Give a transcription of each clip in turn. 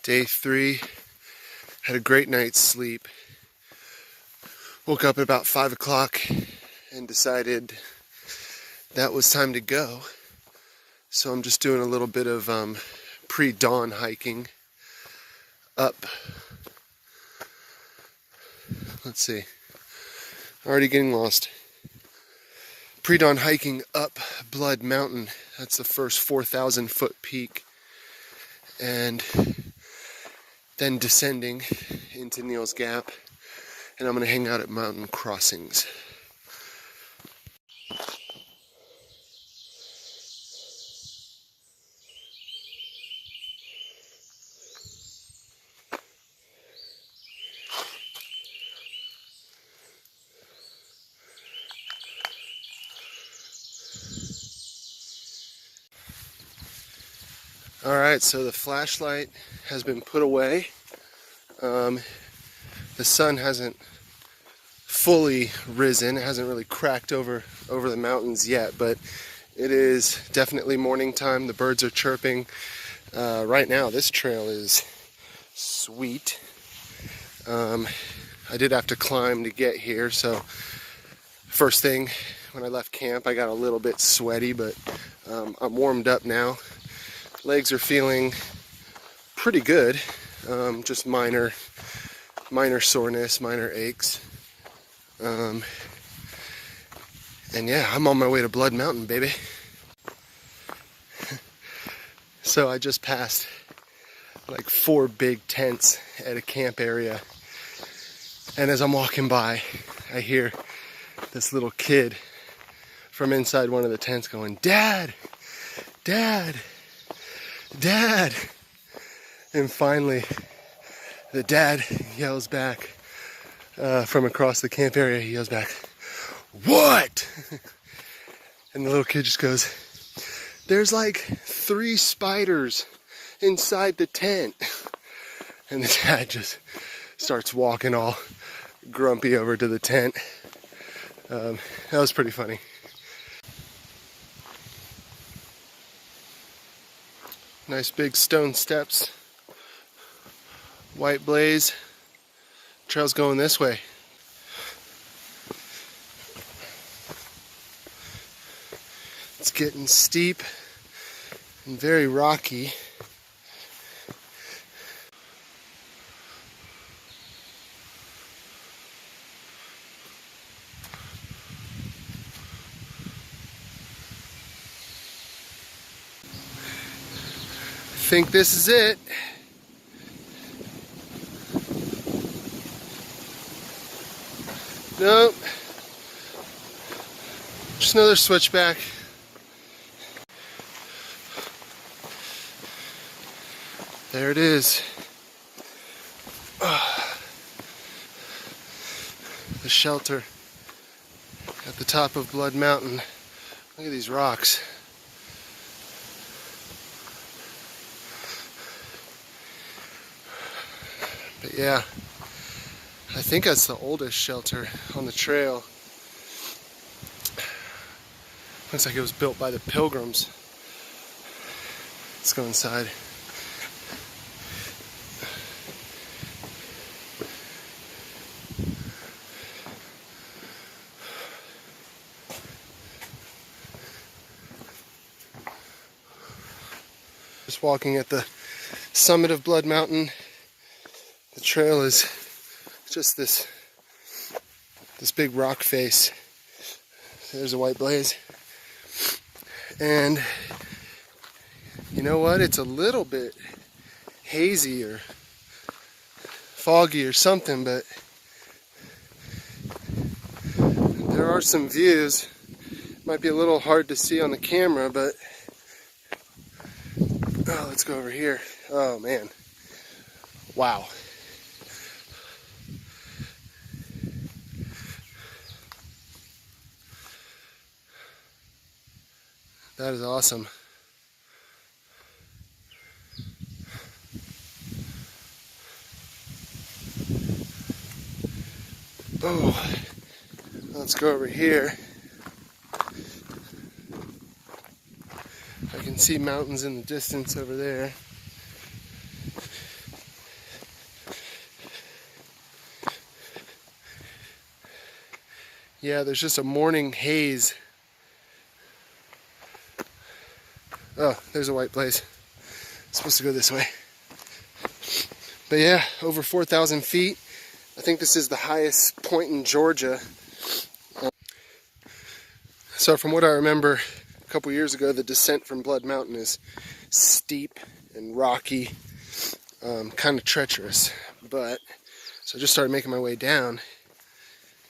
Day 3, had a great night's sleep. Woke up at about 5 o'clock and decided that was time to go. So I'm just doing a little bit of pre-dawn hiking up. Let's see, already getting lost. Pre-dawn hiking up Blood Mountain. That's the first 4,000 foot peak. And then descending into Neal's Gap, and I'm going to hang out at mountain crossings. Alright, so the flashlight has been put away. The sun hasn't fully risen, it hasn't really cracked over the mountains yet, but it is definitely morning time. The birds are chirping. Right now this trail is sweet. I did have to climb to get here, so first thing when I left camp I got a little bit sweaty, but I'm warmed up now. Legs are feeling pretty good, just minor soreness, minor aches. And yeah, I'm on my way to Blood Mountain, baby. So I just passed like 4 big tents at a camp area, and as I'm walking by, I hear this little kid from inside one of the tents going, "Dad, Dad, Dad." And finally the dad yells back from across the camp area. He yells back, "What?" And the little kid just goes, "There's like 3 spiders inside the tent." And the dad just starts walking all grumpy over to the tent. That was pretty funny. Nice big stone steps. White blaze. Trail's going this way. It's getting steep and very rocky. I think this is it. Nope. Just another switchback. There it is. The shelter at the top of Blood Mountain. Look at these rocks. But yeah, I think that's the oldest shelter on the trail. Looks like it was built by the Pilgrims. Let's go inside. Just walking at the summit of Blood Mountain. The trail is just this big rock face. There's a white blaze. And you know what? It's a little bit hazy or foggy or something, but there are some views. Might be a little hard to see on the camera, but oh, let's go over here. Oh man. Wow. That is awesome. Oh, let's go over here. I can see mountains in the distance over there. Yeah, there's just a morning haze. Oh, there's a white place. It's supposed to go this way. But yeah, over 4,000 feet. I think this is the highest point in Georgia. So from what I remember a couple years ago, the descent from Blood Mountain is steep and rocky, kind of treacherous. But so I just started making my way down,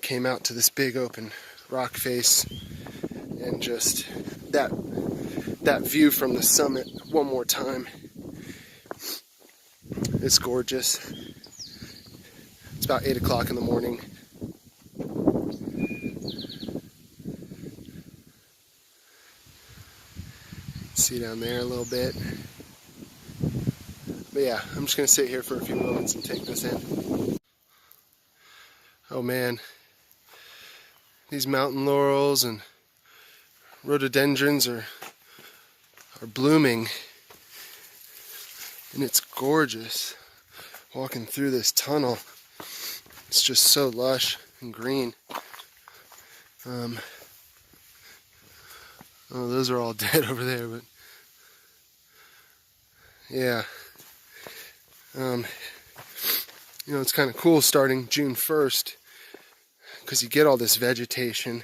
came out to this big open rock face, and just that view from the summit one more time. It's gorgeous. It's about 8 o'clock in the morning. See down there a little bit. But yeah, I'm just going to sit here for a few moments and take this in. Oh man, these mountain laurels and rhododendrons are blooming, and it's gorgeous. Walking through this tunnel, it's just so lush and green. Oh, those are all dead over there, but yeah. You know, it's kind of cool starting June 1st because you get all this vegetation.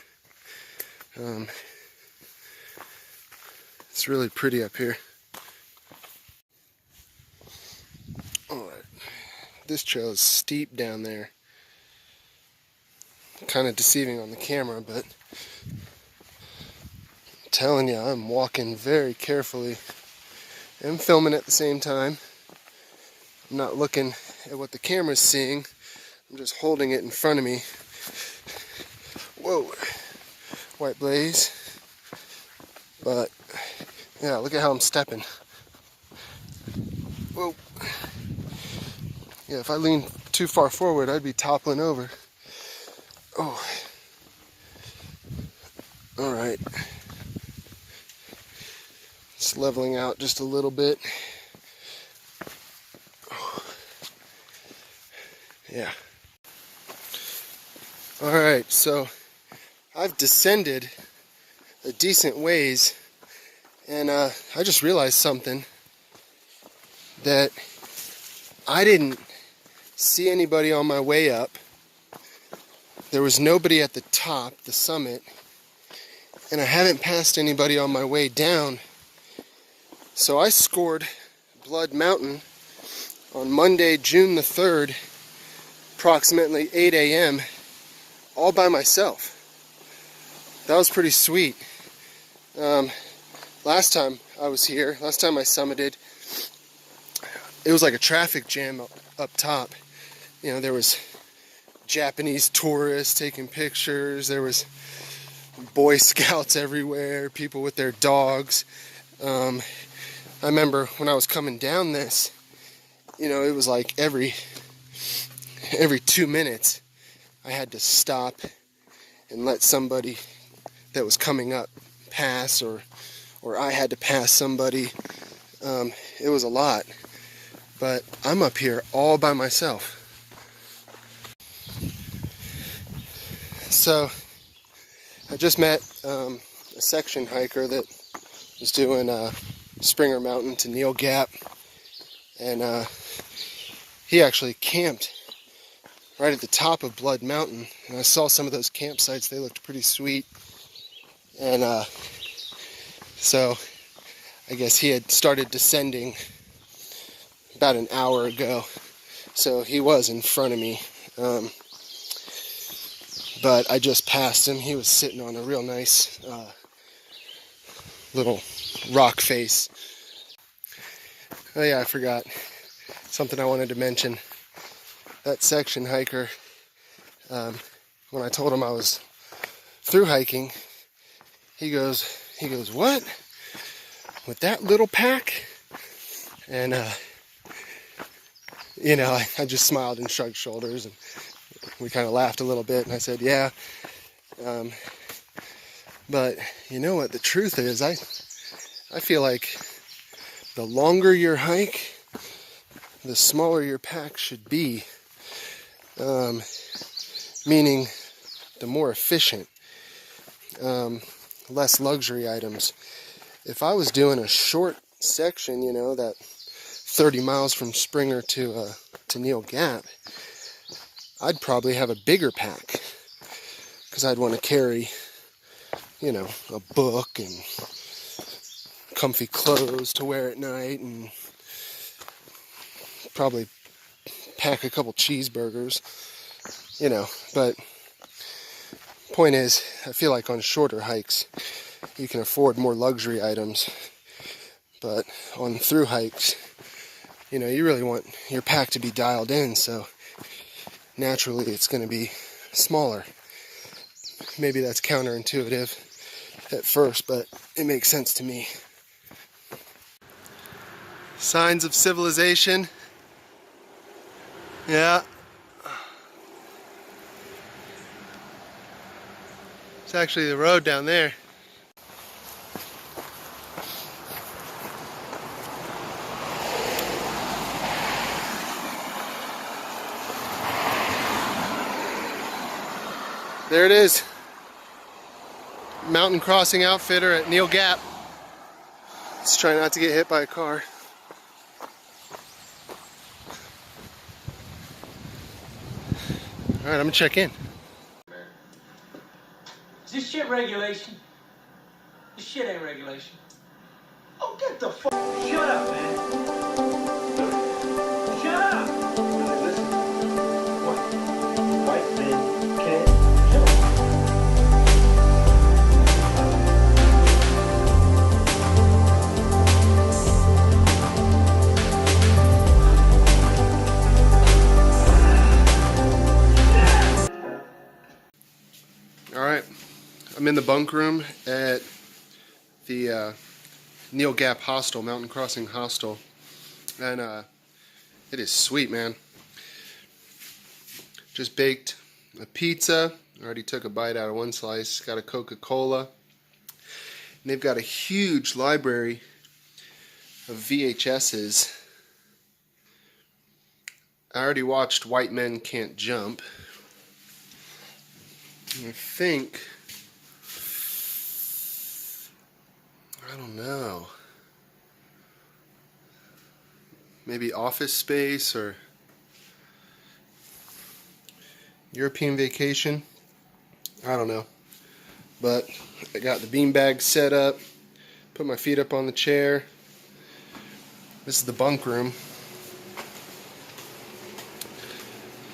It's really pretty up here. Oh, this trail is steep down there. Kind of deceiving on the camera, but I'm telling you, I'm walking very carefully and filming at the same time. I'm not looking at what the camera's seeing. I'm just holding it in front of me. Whoa, white blaze. But yeah, look at how I'm stepping. Whoa. Yeah, if I lean too far forward, I'd be toppling over. Oh. All right. It's leveling out just a little bit. Oh. Yeah. All right, so I've descended a decent ways, and I just realized something, that I didn't see anybody on my way up. There was nobody at the top, the summit, and I haven't passed anybody on my way down. So I scored Blood Mountain on Monday, June the 3rd, approximately 8 a.m., all by myself. That was pretty sweet. Last time I was here, last time I summited, it was like a traffic jam up top. You know, there was Japanese tourists taking pictures, there was Boy Scouts everywhere, people with their dogs. I remember when I was coming down this, you know, it was like every 2 minutes I had to stop and let somebody that was coming up pass, or I had to pass somebody. It was a lot, but I'm up here all by myself. So I just met a section hiker that was doing Springer Mountain to Neal Gap, and he actually camped right at the top of Blood Mountain, and I saw some of those campsites. They looked pretty sweet, and so I guess he had started descending about an hour ago, so he was in front of me, but I just passed him. He was sitting on a real nice little rock face. Oh yeah, I forgot something I wanted to mention. That section hiker, when I told him I was through hiking, he goes, "What? With that little pack?" And you know, I just smiled and shrugged shoulders, and we kind of laughed a little bit, and I said, yeah. But you know what the truth is? I feel like the longer your hike, the smaller your pack should be. Meaning the more efficient, less luxury items. If I was doing a short section, you know, that 30 miles from Springer to Neal Gap, I'd probably have a bigger pack because I'd want to carry, you know, a book and comfy clothes to wear at night, and probably pack a couple cheeseburgers, you know. But point is, I feel like on shorter hikes you can afford more luxury items, but on through hikes, you know, you really want your pack to be dialed in, so naturally it's going to be smaller. Maybe that's counterintuitive at first, but it makes sense to me. Signs of civilization. Yeah. It's actually the road down there. There it is. Mountain Crossing Outfitter at Neal Gap. Let's try not to get hit by a car. Alright, I'm gonna check in. Is this shit regulation? This shit ain't regulation. Oh, get the fuck. Shut up, man. Shut up. Listen. What? White men can't kill. Alright, I'm in the bunk room at the Neal Gap Hostel, Mountain Crossing Hostel, and it is sweet, man. Just baked a pizza, already took a bite out of one slice, got a Coca-Cola, and they've got a huge library of VHSs. I already watched White Men Can't Jump. I think, I don't know, maybe Office Space or European Vacation. I don't know. But I got the beanbag set up, put my feet up on the chair. This is the bunk room.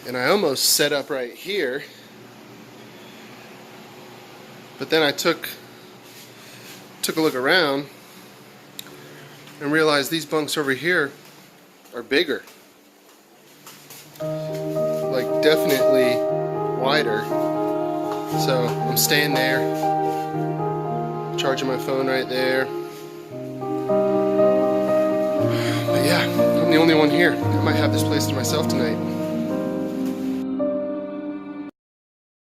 And I almost set up right here. But then I took a look around and realized these bunks over here are bigger. Like definitely wider. So I'm staying there, charging my phone right there. But yeah, I'm the only one here. I might have this place to myself tonight.